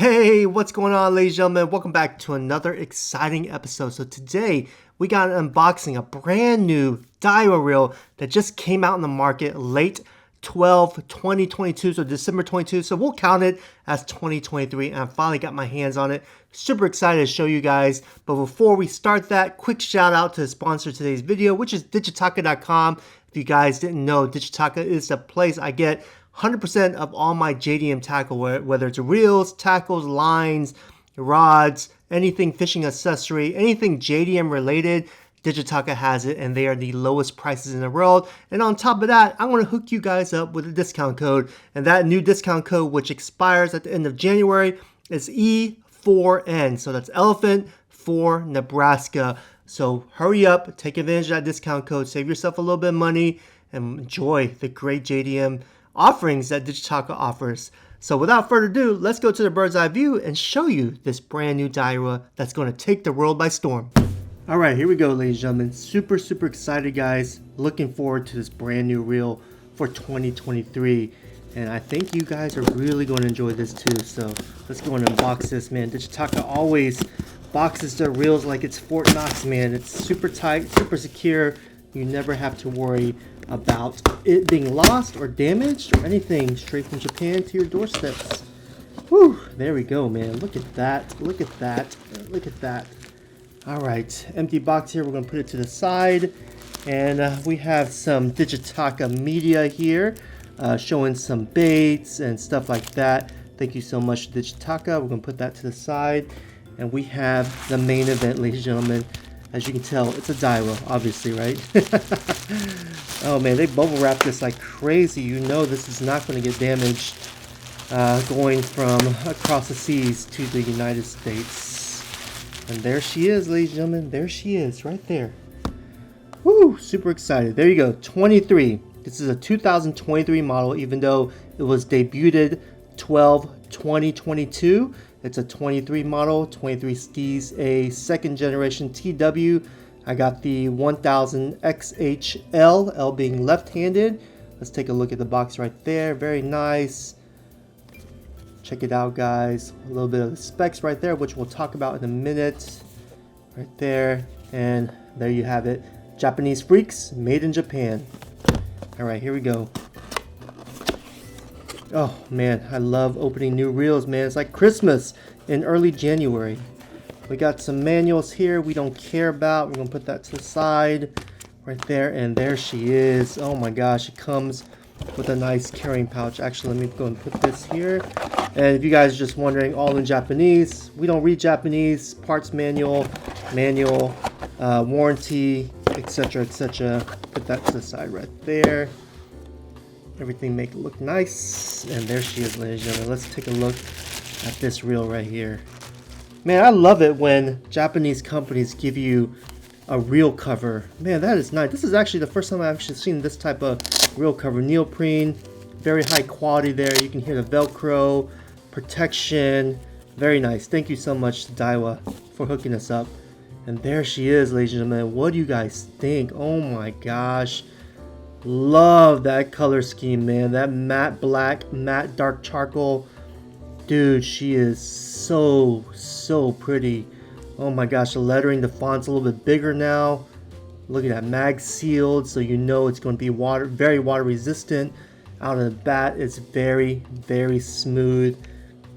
Hey, what's going on, ladies and gentlemen? Welcome back to another exciting episode. So today we got an unboxing, a brand new Daiwa reel that just came out in the market late 2022, so December 22. So we'll count it as 2023, and I finally got my hands on it. Super excited to show you guys. But before we start that, quick shout out to the sponsor of today's video, which is Digitaka.com. If you guys didn't know, Digitaka is the place I get 100% of all my JDM tackle, whether it's reels, tackles, lines, rods, anything fishing accessory, anything JDM related, Digitaka has it, and they are the lowest prices in the world. And on top of that, I want to hook you guys up with a discount code, and that new discount code, which expires at the end of January, is E4N. So that's Elephant for Nebraska. So hurry up, take advantage of that discount code, save yourself a little bit of money, and enjoy the great JDM offerings that Digitaka offers. So without further ado, let's go to the bird's eye view and show you this brand new Daiwa that's going to take the world by storm. All right, here we go, ladies and gentlemen. Super excited, guys. Looking forward to this brand new reel for 2023. And I think you guys are really going to enjoy this too. So let's go and unbox this, man. Digitaka always boxes their reels like it's Fort Knox, man. It's super tight, super secure. You never have to worry about it being lost or damaged or anything. Straight from Japan to your doorsteps. Whew, there we go, man. Look at that. Look at that. Look at that. All right, empty box here. We're going to put it to the side. And we have some Digitaka media here, showing some baits and stuff like that. Thank you so much, Digitaka. We're going to put that to the side. And we have the main event, ladies and gentlemen. As you can tell, it's a Daiwa, obviously, right? Oh man, they bubble wrap this like crazy. You know this is not going to get damaged going from across the seas to the United States. And there she is, ladies and gentlemen. There she is, right there. Woo, super excited. There you go, 23. This is a 2023 model, even though it was debuted 12/2022. It's a 23 model, 23 Steez, a second generation TW. I got the 1000 XHL, L being left-handed. Let's take a look at the box right there. Very nice. Check it out, guys. A little bit of the specs right there, which we'll talk about in a minute. Right there. And there you have it. Japanese Freaks, made in Japan. All right, here we go. Oh man, I love opening new reels, man. It's like Christmas in early January. We got some manuals here we don't care about. We're gonna put that to the side right there, and there she is. Oh my gosh, it comes with a nice carrying pouch. Actually, let me go and put this here. And if you guys are just wondering, all in Japanese. We don't read Japanese. Parts manual, warranty, etc., etc. Put that to the side right there. Everything make it look nice. And there she is, ladies and gentlemen. Let's take a look at this reel right here. Man, I love it when Japanese companies give you a reel cover. Man, that is nice. This is actually the first time I've actually seen this type of reel cover. Neoprene, very high quality there. You can hear the Velcro, protection. Very nice. Thank you so much, Daiwa, for hooking us up. And there she is, ladies and gentlemen. What do you guys think? Oh my gosh. Love that color scheme, man. That matte black, matte dark charcoal. Dude, she is so pretty. Oh my gosh, the lettering, the font's a little bit bigger now. Look at that, mag sealed, so you know it's going to be very water resistant. Out of the bat, it's very smooth.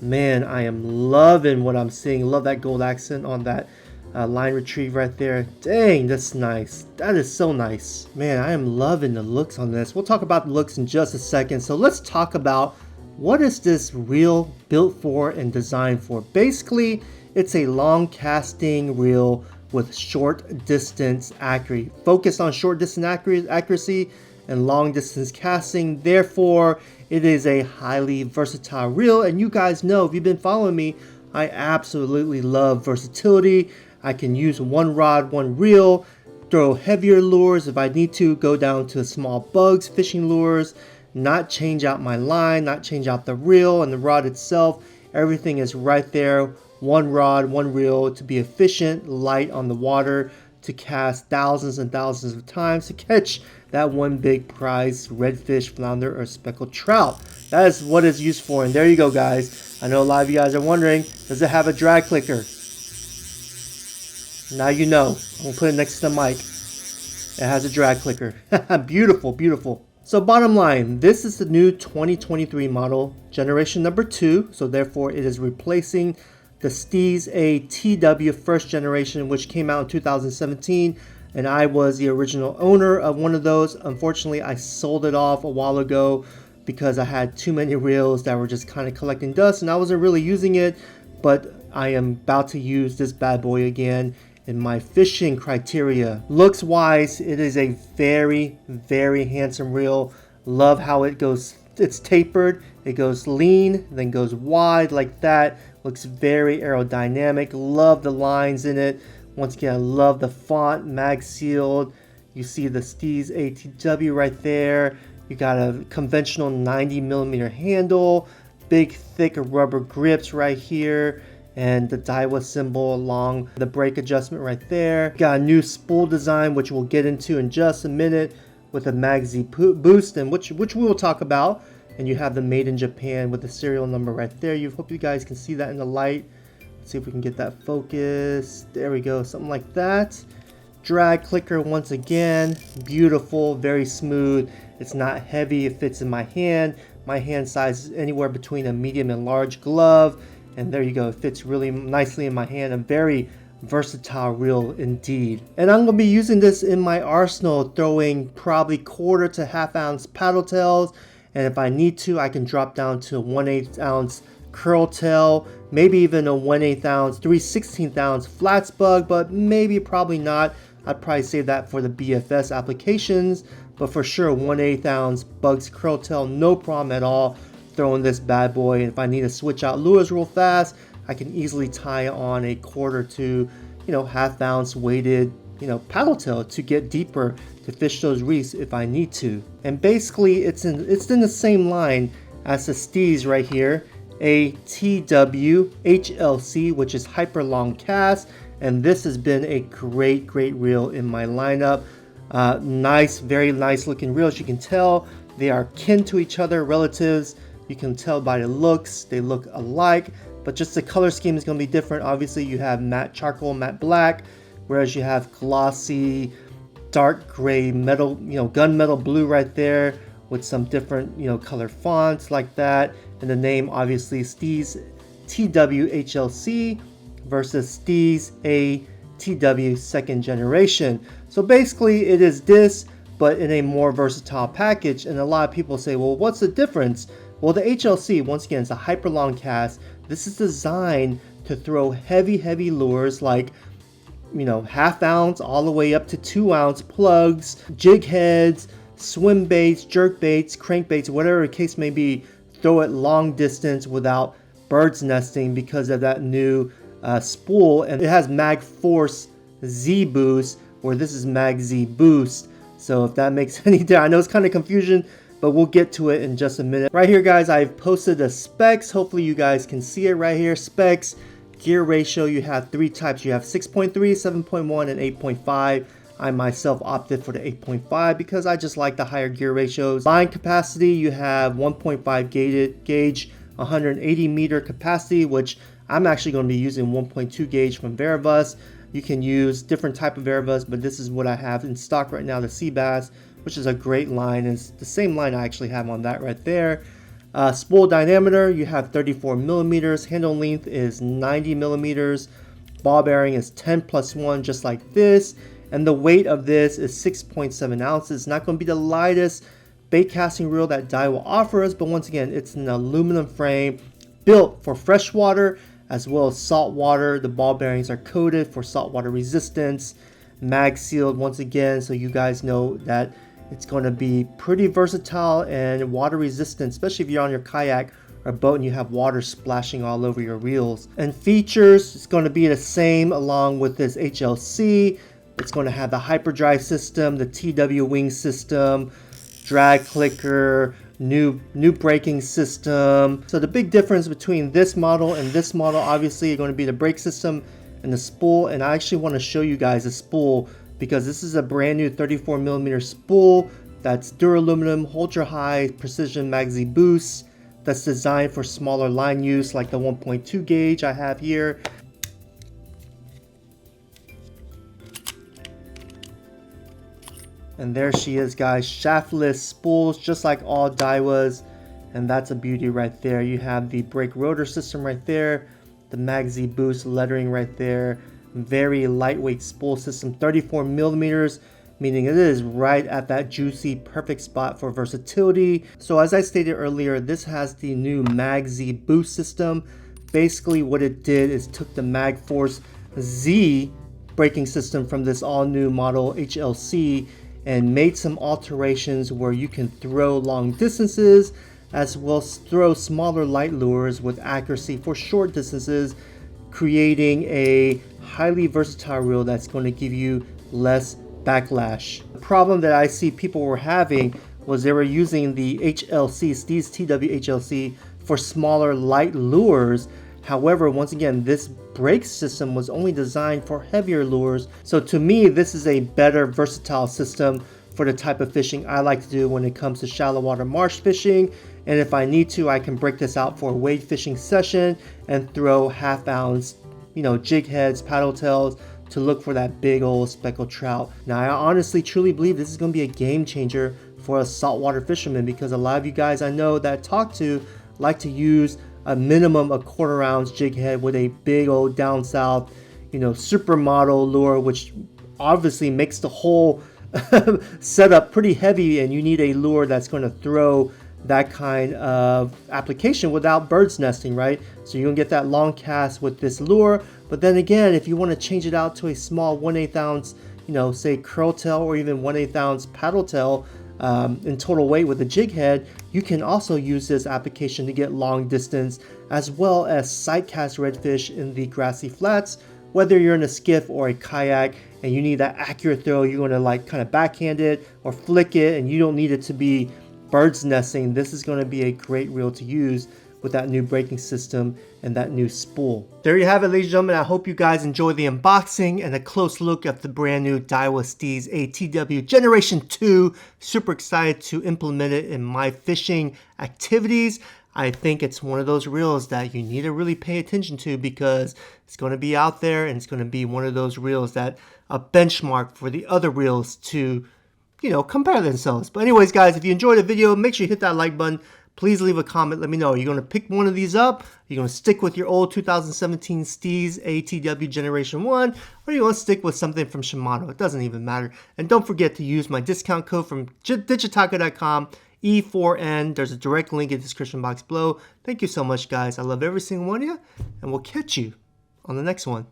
Man, I am loving what I'm seeing. Love that gold accent on that line retrieve right there. Dang, that's nice. That is so nice. Man, I am loving the looks on this. We'll talk about the looks in just a second. So let's talk about what is this reel built for and designed for. Basically, it's a long casting reel with short distance accuracy. Focused on short distance accuracy and long distance casting. Therefore, it is a highly versatile reel. And you guys know, if you've been following me, I absolutely love versatility. I can use one rod, one reel, throw heavier lures if I need to, go down to small bugs, fishing lures, not change out my line, not change out the reel and the rod itself. Everything is right there. One rod, one reel to be efficient, light on the water, to cast thousands and thousands of times to catch that one big prize redfish, flounder, or speckled trout. That is what it's used for. And there you go, guys. I know a lot of you guys are wondering, does it have a drag clicker? Now you know. I'm going to put it next to the mic. It has a drag clicker. Beautiful, beautiful. So bottom line, this is the new 2023 model, generation number 2. So therefore it is replacing the Steez TW first generation, which came out in 2017. And I was the original owner of one of those. Unfortunately, I sold it off a while ago because I had too many reels that were just kind of collecting dust and I wasn't really using it. But I am about to use this bad boy again in my fishing criteria. Looks wise, it is a very, very handsome reel. Love how it goes. It's tapered, it goes lean, then goes wide like that. Looks very aerodynamic. Love the lines in it. Once again, I love the font, mag sealed. You see the Steez ATW right there. You got a conventional 90mm handle, big thick rubber grips right here, and the Daiwa symbol along the brake adjustment right there. Got a new spool design, which we'll get into in just a minute, with a Mag Z boost, and which we will talk about. And you have the made in Japan with the serial number right there. You hope you guys can see that in the light. Let's see if we can get that focus. There we go, something like that. Drag clicker once again, beautiful, very smooth. It's not heavy, it fits in my hand. My hand size is anywhere between a medium and large glove. And there you go, it fits really nicely in my hand. A very versatile reel indeed. And I'm gonna be using this in my arsenal, throwing probably 1/4 to 1/2 ounce paddle tails. And if I need to, I can drop down to a 1/8 ounce curl tail, maybe even a 1/8 ounce, 3/16 ounce flats bug, but maybe probably not. I'd probably save that for the BFS applications, but for sure 1/8 ounce bugs curl tail, no problem at all. Throwing this bad boy, and if I need to switch out lures real fast, I can easily tie on a 1/4 to 1/2 ounce weighted paddle tail to get deeper to fish those reefs if I need to. And basically it's in the same line as the Steez right here, a TW HLC, which is hyper long cast, and this has been a great reel in my lineup. Nice, very nice looking reels. You can tell they are kin to each other, relatives. You can tell by the looks, they look alike, but just the color scheme is going to be different. Obviously you have matte charcoal, matte black, whereas you have glossy dark gray metal, gunmetal blue right there with some different color fonts like that. And the name obviously Steez TW HLC versus Steez ATW second generation. So basically it is this, but in a more versatile package. And a lot of people say, well, what's the difference? Well, the HLC, once again, is a hyper long cast. This is designed to throw heavy lures like 1/2 ounce all the way up to 2 ounce plugs, jig heads, swim baits, jerk baits, crankbaits, whatever the case may be. Throw it long distance without bird's nesting because of that new spool. And it has Mag Force Z boost, where this is Mag Z boost. So if that makes any difference, I know it's kind of confusion, but we'll get to it in just a minute. Right here, guys, I've posted the specs. Hopefully you guys can see it right here. Specs, gear ratio, you have 3 types. You have 6.3, 7.1, and 8.5. I myself opted for the 8.5 because I just like the higher gear ratios. Line capacity, you have 1.5 gauge, 180 meter capacity, which I'm actually going to be using 1.2 gauge from Varivas. You can use different type of Varivas, but this is what I have in stock right now, the Sea Bass, which is a great line. It's the same line I actually have on that right there. Spool diameter, you have 34 millimeters. Handle length is 90 millimeters. Ball bearing is 10+1, just like this. And the weight of this is 6.7 ounces. Not going to be the lightest bait casting reel that Daiwa offers, but once again, it's an aluminum frame built for freshwater as well as saltwater. The ball bearings are coated for saltwater resistance. Mag sealed once again, so you guys know that it's going to be pretty versatile and water resistant, especially if you're on your kayak or boat and you have water splashing all over your reels. And features, it's going to be the same along with this HLC. It's going to have the hyperdrive system, the TW wing system, drag clicker, new braking system. So the big difference between this model and this model, obviously, are going to be the brake system and the spool. And I actually want to show you guys the spool because this is a brand new 34 millimeter spool that's duraluminum, ultra high precision Mag Z boost. that's designed for smaller line use, like the 1.2 gauge I have here. And there she is, guys, shaftless spools, just like all Daiwas. And that's a beauty right there. You have the brake rotor system right there, the Mag-Z Boost lettering right there. Very lightweight spool system, 34 millimeters, meaning it is right at that juicy, perfect spot for versatility. So as I stated earlier, this has the new Mag-Z Boost system. Basically what it did is took the MagForce Z braking system from this all new model HLC and made some alterations where you can throw long distances as well as throw smaller light lures with accuracy for short distances, creating a highly versatile reel that's going to give you less backlash. The problem that I see people were having was they were using the HLC, Steez TW HLC, for smaller light lures. However, once again, this brake system was only designed for heavier lures. So to me, this is a better versatile system for the type of fishing I like to do when it comes to shallow water marsh fishing. And if I need to, I can break this out for a wade fishing session and throw half-ounce, jig heads, paddle tails to look for that big old speckled trout. Now, I honestly, truly believe this is going to be a game changer for us saltwater fishermen, because a lot of you guys I know that I talk to like to use a minimum a 1/4 ounce jig head with a big old down south, supermodel lure, which obviously makes the whole setup pretty heavy, and you need a lure that's going to throw that kind of application without bird's nesting, right? So you're gonna get that long cast with this lure. But then again, if you want to change it out to a small 1/8 ounce, say curl tail or even 1/8 ounce paddle tail in total weight with a jig head, you can also use this application to get long distance as well as sight cast redfish in the grassy flats. Whether you're in a skiff or a kayak and you need that accurate throw, you're gonna like kind of backhand it or flick it, and you don't need it to be bird's nesting. This is going to be a great reel to use with that new braking system and that new spool. There you have it, ladies and gentlemen. I hope you guys enjoyed the unboxing and a close look at the brand new Daiwa Steez ATW Generation 2. Super excited to implement it in my fishing activities. I think it's one of those reels that you need to really pay attention to, because it's going to be out there and it's going to be one of those reels that a benchmark for the other reels to compare themselves. But anyways, guys, if you enjoyed the video, make sure you hit that like button. Please leave a comment. Let me know. You're going to pick one of these up? You're going to stick with your old 2017 Steez ATW Generation 1? Or you want to stick with something from Shimano? It doesn't even matter. And don't forget to use my discount code from digitaka.com, E4N. There's a direct link in the description box below. Thank you so much, guys. I love every single one of you. And we'll catch you on the next one.